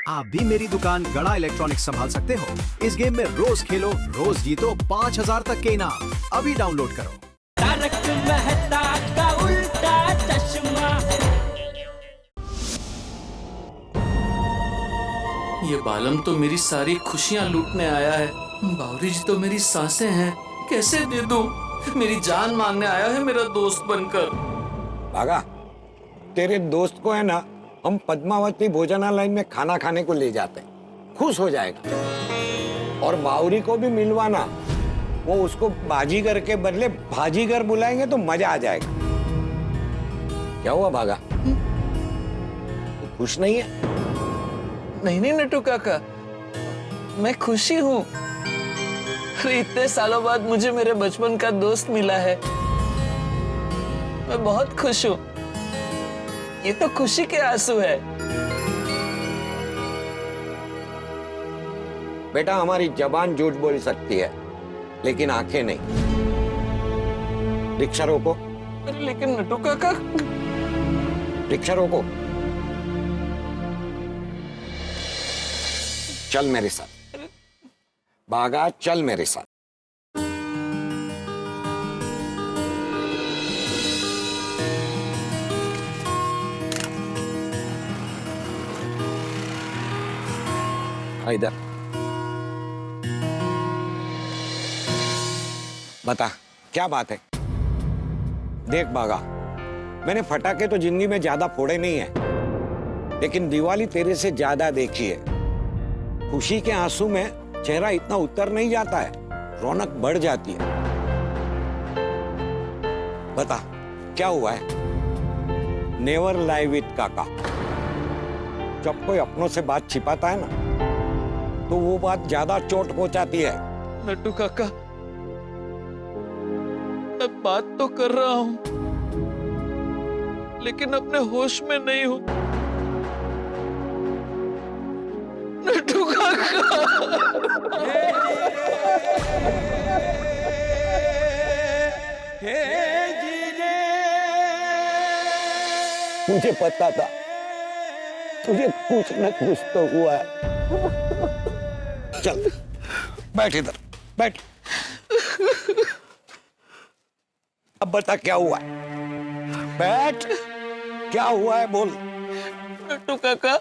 आप भी मेरी दुकान गड़ा इलेक्ट्रॉनिक्स संभाल सकते हो। इस गेम में रोज खेलो, रोज जीतो 5000 तक के इनाम। अभी डाउनलोड करो। तारक मेहता का उल्टा चश्मा। ये बालम तो मेरी सारी खुशियां लूटने आया है। बावरी जी तो मेरी सांसें हैं, कैसे दे दूं? मेरी जान मांगने आया है मेरा दोस्त बनकर। भागा, तेरे दोस्त को है ना हम पद्मावती भोजनालय में खाना खाने को ले जाते हैं, खुश हो जाएगा। और बावरी को भी मिलवाना, वो उसको बाजीगर के बदले भाजीगर बुलाएंगे तो मजा आ जाएगा। क्या हुआ भागा, तू खुश नहीं है? नहीं नट्टू काका, मैं खुशी हूँ। अरे इतने सालों बाद मुझे मेरे बचपन का दोस्त मिला है, मैं बहुत खुश हूँ। ये तो खुशी के आंसू है। बेटा, हमारी जबान झूठ बोल सकती है लेकिन आंखें नहीं। रिक्शा रोको। अरे लेकिन नट्टू काका। रिक्शा रोको। चल मेरे साथ भागा, चल मेरे साथ। इधर बता, क्या बात है? देख बागा, मैंने फटाके तो जिंदगी में ज्यादा फोड़े नहीं है, लेकिन दिवाली तेरे से ज्यादा देखी है। खुशी के आंसू में चेहरा इतना उतर नहीं जाता है, रौनक बढ़ जाती है। बता क्या हुआ है? नेवर लाई विथ काका। जब कोई अपनों से बात छिपाता है ना, तो वो बात ज्यादा चोट पहुंचाती है। नट्टू काका, मैं बात तो कर रहा हूँ, लेकिन अपने होश में नहीं हूँ। नट्टू काका। मुझे पता था तुझे कुछ न कुछ तो हुआ है। चल बैठ इधर, बैठ। अब बता क्या हुआ है? बैठ, क्या हुआ है बोल। नट्टू काका,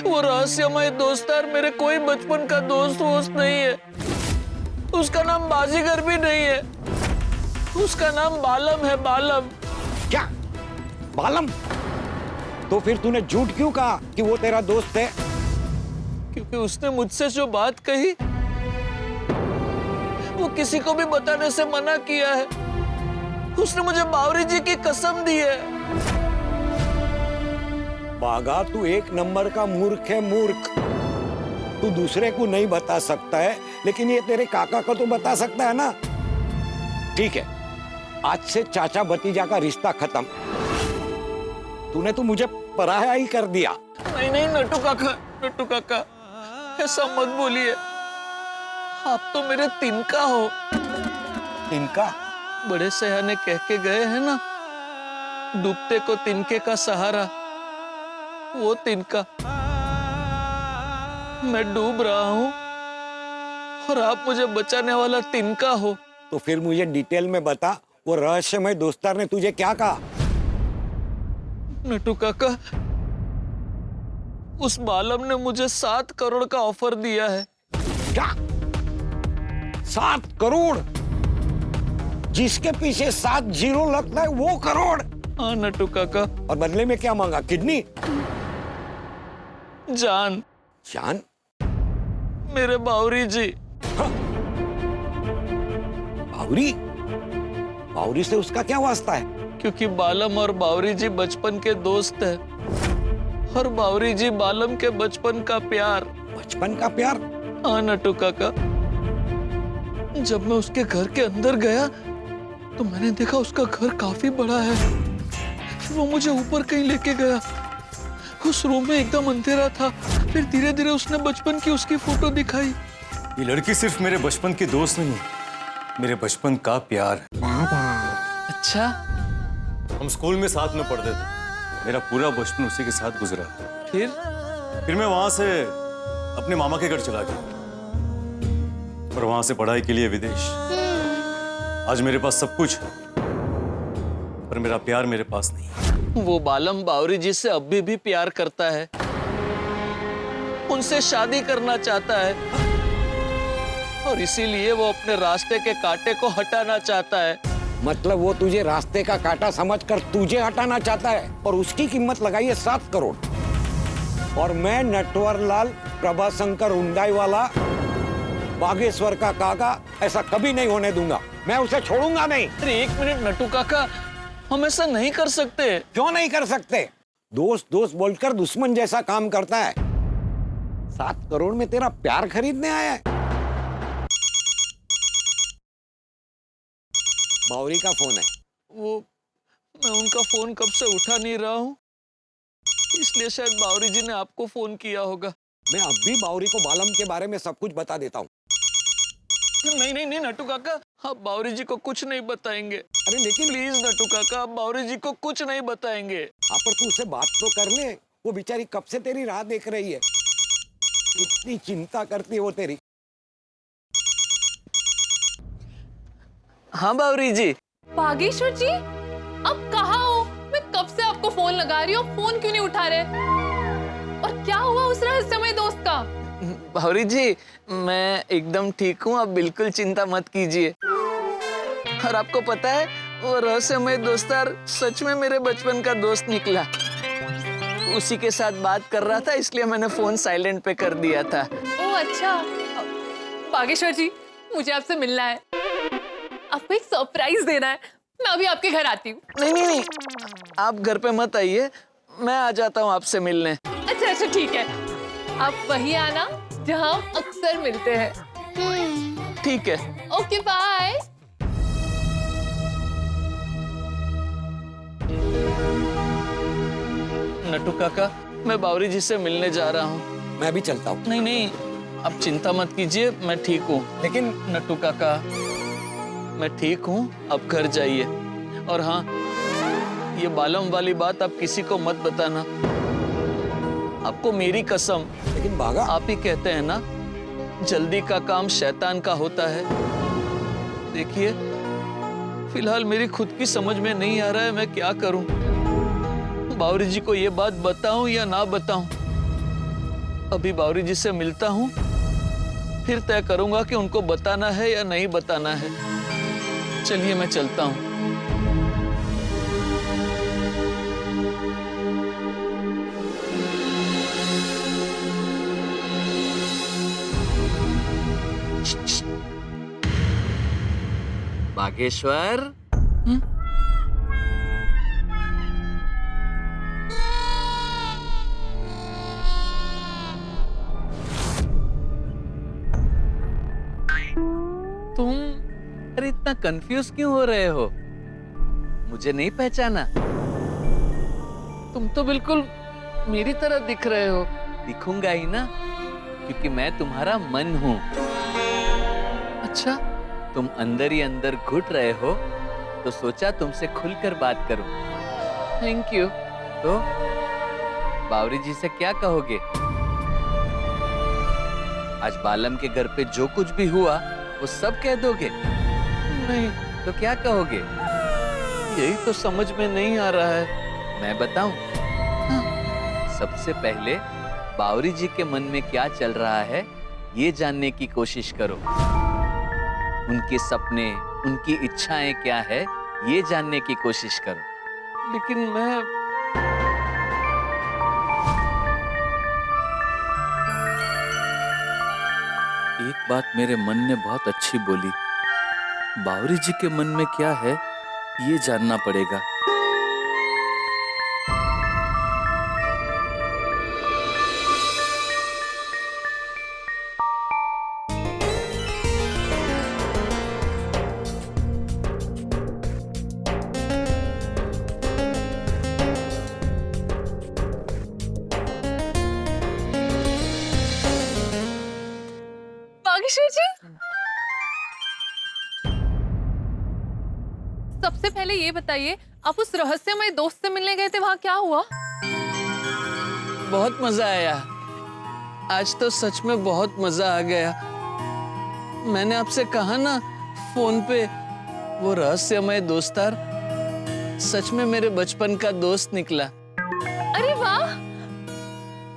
वो रहस्यमय दोस्तार मेरे कोई बचपन का दोस्त वोस्त नहीं है। उसका नाम बाजीगर भी नहीं है, उसका नाम बालम है, बालम। क्या बालम? तो फिर तूने झूठ क्यों कहा कि वो तेरा दोस्त है? क्योंकि उसने मुझसे जो बात कही वो किसी को भी बताने से मना किया है। उसने मुझे बावरी जी की कसम दी है। बागा, तू एक नंबर का मूर्ख है, मूर्ख। तू दूसरे को नहीं बता सकता है, लेकिन ये तेरे काका को तो बता सकता है ना। ठीक है, आज से चाचा भतीजा का रिश्ता खत्म। तूने तो मुझे पराया ही कर दिया। नहीं नट्टू काका, नट्टू काका ऐसा मत बोलिए। आप तो मेरे तिनका हो। तिनका? बड़े सयाने कह के गए हैं ना, डूबते को तिनके का सहारा। वो तिनका। मैं डूब रहा हूं और आप मुझे बचाने वाला तिनका हो। तो फिर मुझे डिटेल में बता, वो रहस्यमय दोस्तार ने तुझे क्या कहा? नट्टू काका, उस बालम ने मुझे 7 करोड़ का ऑफर दिया है। क्या? 7 करोड़? जिसके पीछे 7 जीरो लगता है वो करोड़? हाँ नट्टू काका। और बदले में क्या मांगा? किडनी? जान। जान? मेरे बावरी जी। हाँ? बावरी? बावरी से उसका क्या वास्ता है? क्योंकि बालम और बावरी जी बचपन के दोस्त हैं और बावरी जी बालम के बचपन का प्यार। बचपन का प्यार? हाँ नट्टू काका। जब मैं उसके घर के अंदर गया तो मैंने देखा उसका घर काफी बड़ा है। फिर वो मुझे ऊपर कहीं लेके गया। उस रूम में एकदम अंधेरा था। फिर धीरे धीरे उसने बचपन की उसकी फोटो दिखाई। ये लड़की सिर्फ मेरे बचपन की दोस्त नहीं है, मेरे बचपन का प्यार। अच्छा, हम स्कूल में साथ में पढ़ते थे। मेरा पूरा बचपन उसी के साथ गुजरा। फिर फिर मैं वहां से अपने मामा के घर चला गया और वहां से पढ़ाई के लिए विदेश। आज मेरे पास सब कुछ है, पर मेरा प्यार मेरे पास नहीं है। वो बालम बावरी जी से अभी भी प्यार करता है, उनसे शादी करना चाहता है और इसीलिए वो अपने रास्ते के कांटे को हटाना चाहता है। मतलब वो तुझे रास्ते का कांटा समझकर तुझे हटाना चाहता है और उसकी कीमत लगाई है 7 करोड़। और मैं नटवरलाल प्रभाशंकर उंडाई वाला बागेश्वर का काका ऐसा कभी नहीं होने दूंगा। मैं उसे छोड़ूंगा नहीं। अरे 1 मिनट नटू काका, हम ऐसा नहीं कर सकते। क्यों नहीं कर सकते? दोस्त दोस्त बोलकर दुश्मन जैसा काम करता है। 7 करोड़ में तेरा प्यार खरीदने आया है? बावरी का फोन है। वो मैं उनका फोन कब से उठा नहीं रहा हूँ, इसलिए शायद बावरी जी ने आपको फोन किया होगा। मैं अब भी बावरी को बालम के बारे में सब कुछ बता देता हूँ। नहीं नहीं नहीं नटू काका, आप बावरी जी को कुछ नहीं बताएंगे। अरे लेकिन प्लीज नटू काका, आप बावरी जी को कुछ नहीं बताएंगे। पर तू उससे बात तो कर ले। वो बेचारी कब से तेरी राह देख रही है। इतनी चिंता करती है वो तेरी। हाँ बावरी जी। बागेश्वर जी, अब कहाँ हो? मैं कब से आपको फोन लगा रही हूँ, फोन क्यों नहीं उठा रहे? और क्या हुआ उस रहस्यमय दोस्त का? बावरी जी, मैं एकदम ठीक हूँ, आप बिल्कुल चिंता मत कीजिए। और आपको पता है, वो रहस्यमय दोस्तार सच में मेरे बचपन का दोस्त निकला। उसी के साथ बात कर रहा था, इसलिए मैंने फोन साइलेंट पे कर दिया था। ओह अच्छा। बागेश्वर जी, मुझे आपसे मिलना है, आपको एक सरप्राइज देना है। मैं अभी आपके घर आती हूँ। नहीं नहीं नहीं, आप घर पे मत आइए, मैं आ जाता हूँ आपसे मिलने। अच्छा अच्छा ठीक है, आप वही आना जहाँ हम अक्सर मिलते हैं। ठीक है। Okay bye. नटू काका, मैं बावरी जी से मिलने जा रहा हूँ। मैं भी चलता हूँ। नहीं नहीं, आप चिंता मत कीजिए, मैं ठीक हूँ। लेकिन नटू काका, मैं ठीक हूँ, आप घर जाइए। और हाँ, ये बालम वाली बात आप किसी को मत बताना, आपको मेरी कसम। लेकिन बागा, आप ही कहते हैं ना, जल्दी का काम शैतान का होता है। देखिए, फिलहाल मेरी खुद की समझ में नहीं आ रहा है मैं क्या करूं। बावरी जी को ये बात बताऊं या ना बताऊं। अभी बावरी जी से मिलता हूं, फिर तय करूंगा कि उनको बताना है या नहीं बताना है। चलिए मैं चलता हूं। बागेश्वर, तुम अरे इतना कंफ्यूज क्यों हो रहे हो? मुझे नहीं पहचाना? तुम तो बिल्कुल मेरी तरह दिख रहे हो। दिखूंगा ही ना, क्योंकि मैं तुम्हारा मन हूं। अच्छा, तुम अंदर ही अंदर घुट रहे हो, तो सोचा तुमसे खुलकर बात करूं। Thank you. तो बावरी जी से क्या कहोगे? आज बालम के घर पे जो कुछ भी हुआ वो सब कह दोगे? नहीं तो क्या कहोगे? यही तो समझ में नहीं आ रहा है। मैं बताऊं? सबसे पहले बावरी जी के मन में क्या चल रहा है ये जानने की कोशिश करो। उनके सपने, उनकी इच्छाएं क्या है ये जानने की कोशिश करो। लेकिन मैं एक बात मेरे मन ने बहुत अच्छी बोली। बावरी जी के मन में क्या है ये जानना पड़ेगा। बागेश्वर जी, सबसे पहले ये बताइए, आप उस रहस्यमय दोस्त से मिलने गए थे, वहां क्या हुआ? बहुत मजा आया। आज तो सच में बहुत मजा आ गया। मैंने आपसे कहा ना फोन पे, वो रहस्यमय दोस्तार सच में मेरे बचपन का दोस्त निकला। अरे वाह!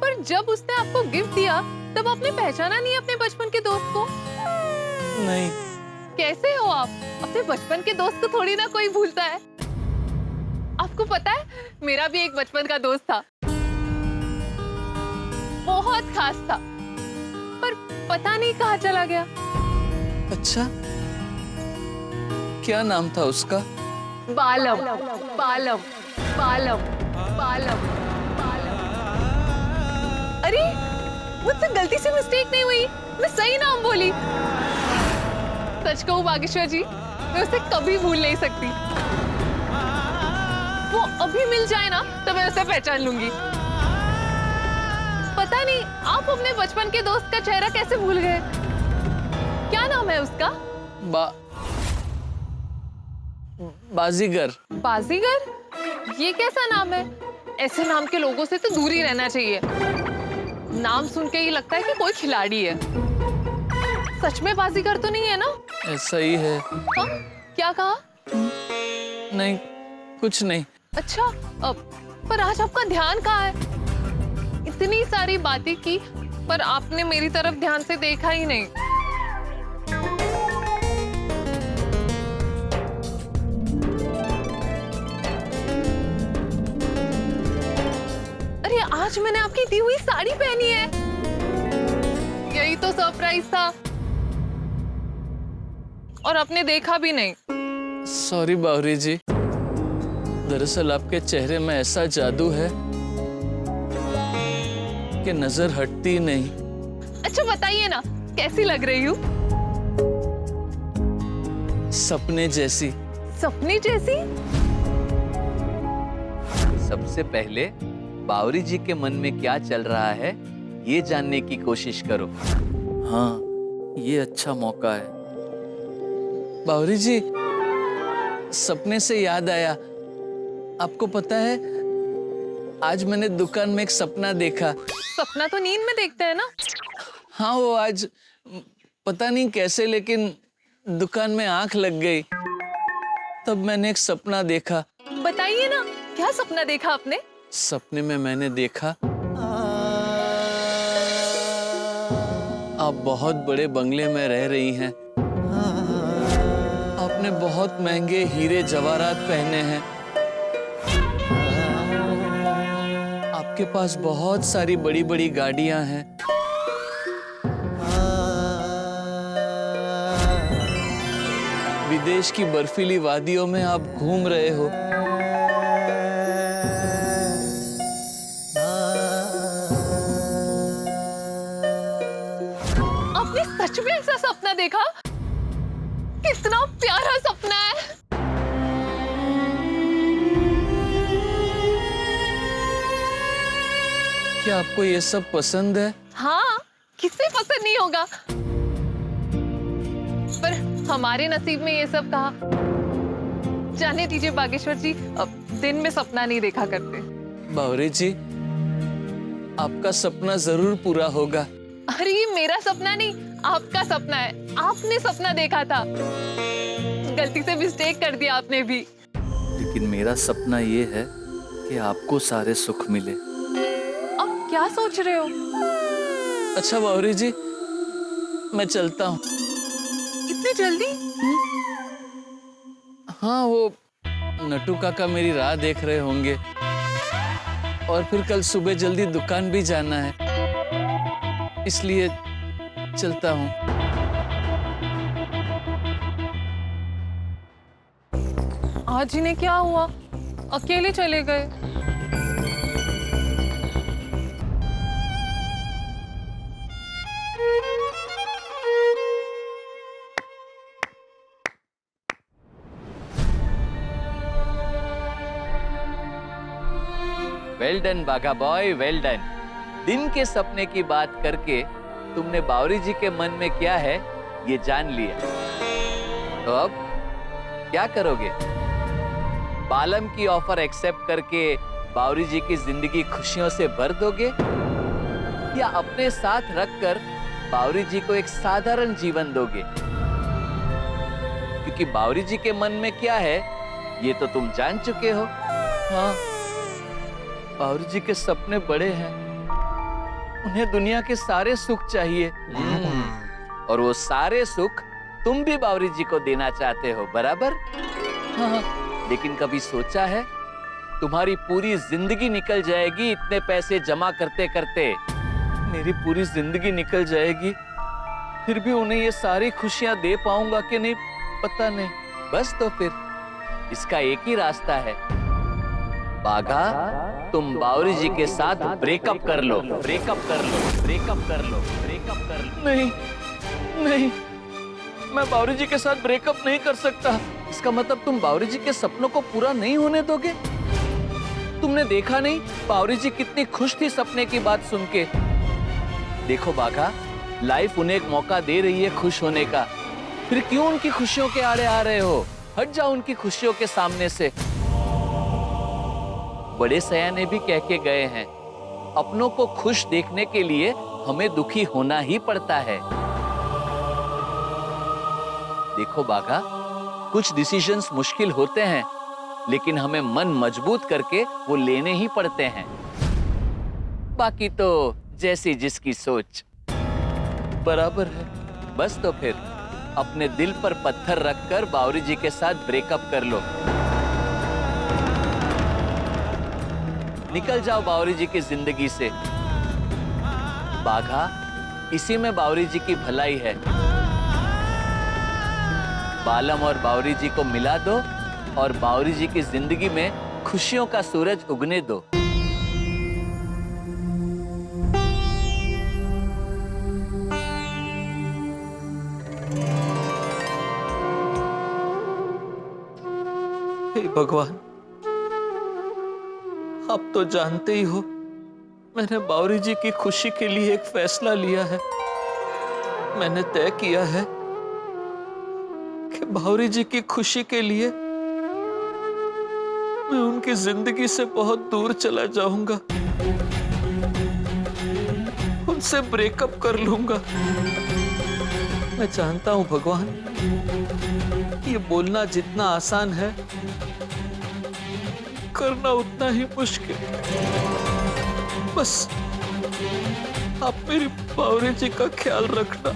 पर जब उसने आपको गिफ्ट दिया तब आपने पहचाना नहीं अपने बचपन के दोस्त को? नहीं। कैसे हो आप? अपने बचपन के दोस्त को थोड़ी ना कोई भूलता है। आपको पता है, मेरा भी एक बचपन का दोस्त था, बहुत खास था, पर पता नहीं कहाँ चला गया। अच्छा, क्या नाम था उसका? बालम, बालम, बालम, बालम, बालम। अरे, मुझसे गलती से मिस्टेक नहीं हुई, मैं सही नाम बोली। सच कहूं बागेश्वर जी, मैं उसे कभी भूल नहीं सकती। वो अभी मिल जाए ना तो मैं उसे पहचान लूंगी। पता नहीं आप अपने बचपन के दोस्त का चेहरा कैसे भूल गए? क्या नाम है उसका? बाजीगर। बाजीगर? ये कैसा नाम है? ऐसे नाम के लोगों से तो दूर ही रहना चाहिए। नाम सुन के ही लगता है कि कोई खिलाड़ी है। सच में बाजीगर तो नहीं है ना? ऐसा ही है। हाँ? क्या कहा? नहीं, कुछ नहीं। अच्छा, पर आज आपका ध्यान कहाँ है? इतनी सारी बातें की पर आपने मेरी तरफ ध्यान से देखा ही नहीं। अरे आज मैंने आपकी दी हुई साड़ी पहनी है। यही तो सरप्राइज था और आपने देखा भी नहीं। सॉरी बावरी जी, दरअसल आपके चेहरे में ऐसा जादू है कि नजर हटती नहीं। अच्छा बताइए ना, कैसी लग रही हूँ? सपने जैसी। सपने जैसी? सबसे पहले बावरी जी के मन में क्या चल रहा है ये जानने की कोशिश करो। हाँ, ये अच्छा मौका है। बावरी जी, सपने से याद आया, आपको पता है आज मैंने दुकान में एक सपना देखा। सपना तो नींद में देखते हैं ना? हाँ, वो आज पता नहीं कैसे लेकिन दुकान में आंख लग गई, तब मैंने एक सपना देखा। बताइए ना, क्या सपना देखा आपने? सपने में मैंने देखा आप बहुत बड़े बंगले में रह रही हैं। आपने बहुत महंगे हीरे जवाहरात पहने हैं। आपके पास बहुत सारी बड़ी बड़ी गाड़ियां हैं। विदेश की बर्फीली वादियों में आप घूम रहे हो। आपने सच में ऐसा सपना देखा? कितना प्यारा सपना है। क्या आपको ये सब पसंद है? हाँ, किसे पसंद नहीं होगा? पर हमारे नसीब में ये सब कहा। जाने दीजिए बागेश्वर जी, अब दिन में सपना नहीं देखा करते। बावरी जी, आपका सपना जरूर पूरा होगा। अरे ये मेरा सपना नहीं, आपका सपना है। आपने सपना देखा था, गलती से मिस्टेक कर दिया आपने भी। लेकिन मेरा सपना ये है कि आपको सारे सुख मिले। अब क्या सोच रहे हो? अच्छा बावरी जी, मैं चलता हूँ। इतनी जल्दी? हाँ, वो नटू काका मेरी राह देख रहे होंगे और फिर कल सुबह जल्दी दुकान भी जाना है, इसलिए चलता हूँ। आज इन्हें क्या हुआ? अकेले चले गए। वेल डन बाघा बॉय, वेल डन। दिन के सपने की बात करके तुमने बावरी जी के मन में क्या है ये जान लिया। तो अब क्या करोगे? बालम की ऑफर एक्सेप्ट करके बावरी जी की जिंदगी खुशियों से भर दोगे या अपने साथ रखकर बावरी जी को एक साधारण जीवन दोगे? क्योंकि बावरी जी के मन में क्या है ये तो तुम जान चुके हो। हाँ, बावरी जी के सपने बड़े हैं, उन्हें दुनिया के सारे सुख चाहिए। और वो सारे सुख तुम भी बावरी जी को देना चाहते हो, बराबर? हाँ, लेकिन कभी सोचा है तुम्हारी पूरी जिंदगी निकल जाएगी इतने पैसे जमा करते करते, मेरी पूरी जिंदगी निकल जाएगी, फिर भी उन्हें ये सारी खुशियां दे पाऊंगा कि नहीं पता नहीं। बस तो फिर इसका एक ही रास्ता है, बाघा, तुम बावरी जी के साथ ब्रेकअप कर लो, ब्रेकअप कर लो, ब्रेकअप कर लो, ब्रेकअप कर लो। नहीं नहीं, मैं बावरी जी के साथ ब्रेकअप नहीं कर सकता। इसका मतलब तुम बावरी जी के सपनों को पूरा नहीं होने दोगे? तुमने देखा नहीं बावरी जी कितनी खुश थी सपने की बात सुन के। देखो बाघा, लाइफ उन्हें एक मौका दे रही है खुश होने का, फिर क्यों उनकी खुशियों के आड़े आ रहे हो? हट जाओ उनकी खुशियों के सामने से। बड़े सयाने भी कह के गए हैं, अपनों को खुश देखने के लिए हमें दुखी होना ही पड़ता है। देखो बाघा, कुछ डिसीजंस मुश्किल होते हैं, लेकिन हमें मन मजबूत करके वो लेने ही पड़ते हैं। बाकी तो जैसी जिसकी सोच, बराबर है। बस तो फिर अपने दिल पर पत्थर रखकर बावरी जी के साथ ब्रेकअप कर लो। निकल जाओ बावरी जी की जिंदगी से। बाघा, इसी में बावरी जी की भलाई है। बालम और बावरी जी को मिला दो और बावरी जी की जिंदगी में खुशियों का सूरज उगने दो। हे भगवान, आप तो जानते ही हो मैंने बावरी जी की खुशी के लिए एक फैसला लिया है। मैंने तय किया है कि बावरी जी की खुशी के लिए मैं उनकी जिंदगी से बहुत दूर चला जाऊंगा, उनसे ब्रेकअप कर लूंगा। मैं जानता हूं भगवान, ये बोलना जितना आसान है, करना उतना ही मुश्किल। बस आप मेरी बावरी जी का ख्याल रखना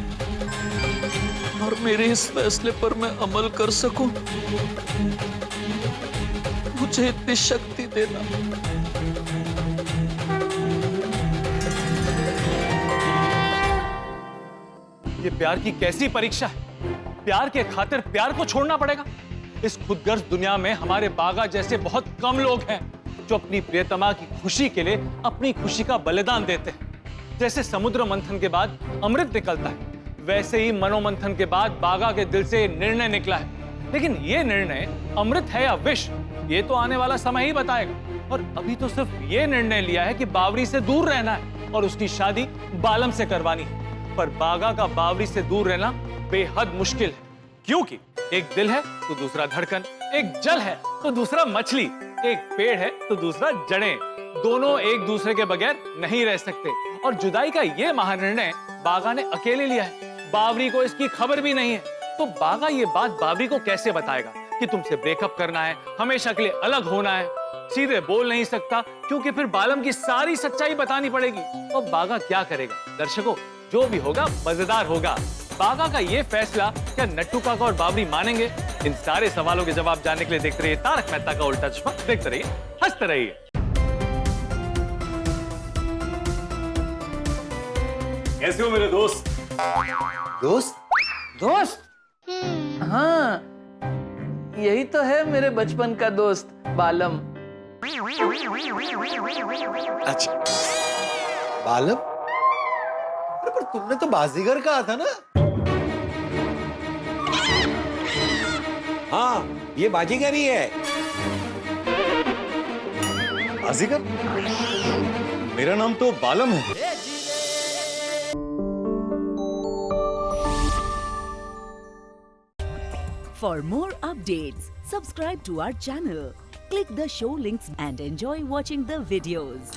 और मेरे इस फैसले पर मैं अमल कर सकूं, मुझे इतनी शक्ति देना। ये प्यार की कैसी परीक्षा है? प्यार के खातिर प्यार को छोड़ना पड़ेगा। इस खुदगर्ज दुनिया में हमारे बागा जैसे बहुत कम लोग हैं जो अपनी प्रियतमा की खुशी के लिए अपनी खुशी का बलिदान देते हैं। जैसे समुद्र मंथन के बाद अमृत निकलता है, वैसे ही मनोमंथन के बाद बागा के दिल से निर्णय निकला है। लेकिन ये निर्णय अमृत है या विष, ये तो आने वाला समय ही बताएगा। और अभी तो सिर्फ ये निर्णय लिया है कि बावरी से दूर रहना है और उसकी शादी बालम से करवानी है। पर बागा का बावरी से दूर रहना बेहद मुश्किल है, क्योंकि एक दिल है तो दूसरा धड़कन, एक जल है तो दूसरा मछली, एक पेड़ है तो दूसरा जड़ें। दोनों एक दूसरे के बगैर नहीं रह सकते। और जुदाई का ये महानिर्णय बागा ने अकेले लिया है, बावरी को इसकी खबर भी नहीं है। तो बागा ये बात बावरी को कैसे बताएगा कि तुमसे ब्रेकअप करना है, हमेशा के लिए अलग होना है? सीधे बोल नहीं सकता, क्योंकि फिर बालम की सारी सच्चाई बतानी पड़ेगी। तो बागा क्या करेगा? दर्शकों, जो भी होगा मजेदार होगा। बागा का ये फैसला क्या नट्टू काका और बावरी मानेंगे? इन सारे सवालों के जवाब जानने के लिए देखते रहिए तारक मेहता का उल्टा चश्मा। देखते रहिए, हंसते रहिए। कैसे हो मेरे दोस्त? दोस्त? हाँ, यही तो है मेरे बचपन का दोस्त बालम। अच्छा, बालम? पर तुमने तो बाजीगर कहा था ना? हाँ, ये बाजीगर ही है। बाजीगर? मेरा नाम तो बालम है। For more updates, subscribe to our channel, click the show links and enjoy watching the videos.